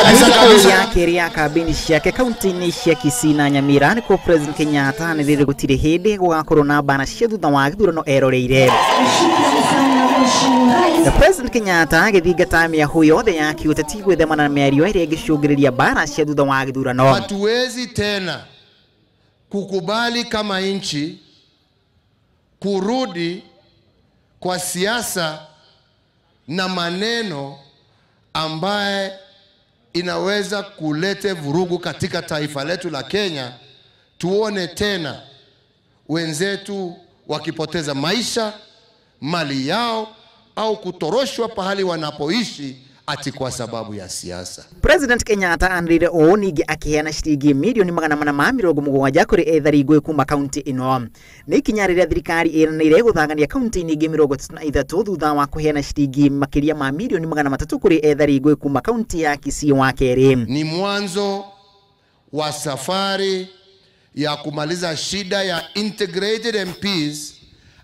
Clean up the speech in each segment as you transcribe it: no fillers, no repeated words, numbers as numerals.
kabisa. Ya keria kabini ciake kaunti-ini cia Kisii na Nyamira ni ko President Kenyatta ni riri gutire hindi gugakorwo na bana cia thutha wa githurano eroreire. The President Kenyatta agithingata miahu yothe ya kiuteti gwithemana na mĩario ĩrĩa ĩngĩcũngĩrĩria bana cia thutha wa githurano. Hatuwezi tena kukubali kama nchi kurudi kwa siasa na maneno ambaye inaweza kulete vurugu katika taifa letu la Kenya. Tuone tena wenzetu wakipoteza maisha, mali yao au kutoroshwa pahali wanapoishi ati kwa sababu ya siasa. President Kenyatta anrire onigi akiheana shilingi milioni 470 kuri ethari ngũĩ kuma kaunti ino. Ni kinyarĩria thirikari ĩranĩire gũthangania kaunti nyingĩ 33 thutha wa kuheana shilingi makiria ma milioni 300 kuri ethari ngũĩ kuma kaunti ya Kisii wa kerĩ. Ni mwanzo wa safari ya kumaliza shida ya integrated MPs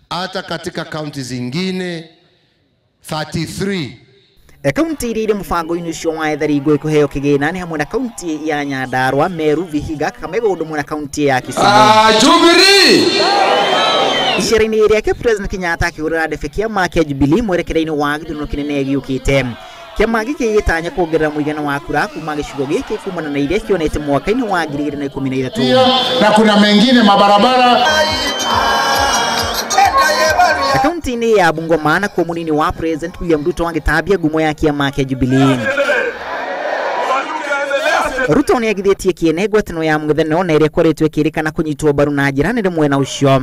hata katika kaunti zingine 33. Kaunti ĩrĩa mũbango-inĩ ũcio wa ethari ngũĩ kũheo kĩgĩna nĩ hamwe na kaunti ya Nyandarua, Meru, Vihiga, Kakamega ũndũ ũmwe na kaunti ya Kisumu. Jubilee! Icera-inĩ rĩake President Kenyatta akĩhũrĩra ndebe kĩama kĩa Jubilee mwerekera-inĩ wa gĩthurano kĩnene gĩũkĩte. Kĩama gĩkĩ gĩtanya kuongerera mũigana wa kura kuma gĩcigo gĩkĩ kumana na iria kĩonete mwaka-inĩ wa 2013. Na kuna mengine mabarabara. Kaunti-inĩ ya Bungoma na kwa munini wa President William Ruto wangĩtambia ngumo ya kĩama kĩa Jubilee. Ruto nĩ agithĩtie kĩene ngwatanĩro ya mũng'ethanĩro na ĩrĩa ĩkoretwo ĩkĩrĩkana kũnyitwo mbaru na njĩra nene mwena ũcio.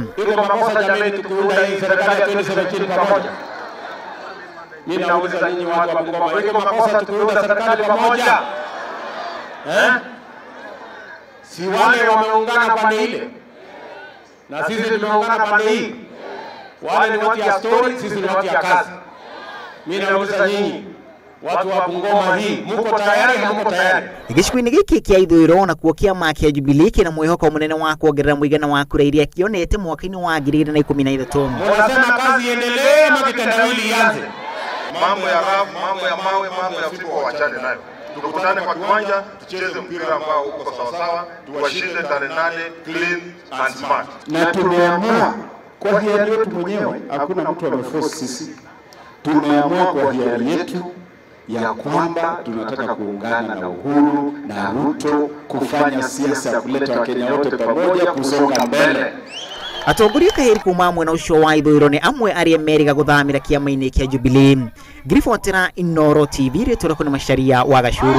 Mimi nauliza nyinyi watu wa Bungoma, iko makosa tukiunda serikali pamoja? Si wale wameungana pande ile na sisi tumeungana pande hii. Wale ni watu ya story, sisi ni watu ya kazi. Mimi nauliza nyinyi watu wa Bungoma hii, mko tayari na mko tayari? Gĩcigo-inĩ gĩkĩ kĩa ithũĩro na kuo kĩama kĩa Jubilee kĩna mwĩhoko mũnene wa kuongerera mũigana wa kura iria kĩonete mwaka-inĩ wa 2013. Mnasema kazi iendelee ama kitendawili ianze? Mambo ya rafu, mambo ya mawe, mambo ya vitu waachane nayo. Tukutane kwa kiwanja, tucheze mpira ambao uko sawa sawa, tuwashinde tarehe 8 clean and smart. Na tumeamua kwa hiari yetu mwenyewe, hakuna mtu ameforce sisi. Tumeamua kwa hiari yetu ya kwamba tunataka kuungana na Uhuru na Ruto kufanya siasa ya kuleta Wakenya wote pamoja kusonga mbele. Atongoria kaheri kuma mwena ũcio wa ithũĩro nĩ amwe arĩa meriga gũthamĩra kĩama-inĩ kĩa Jubilee. Ngiribotera Inooro TV rĩtũra kũnĩ Macharia wa Gachuru.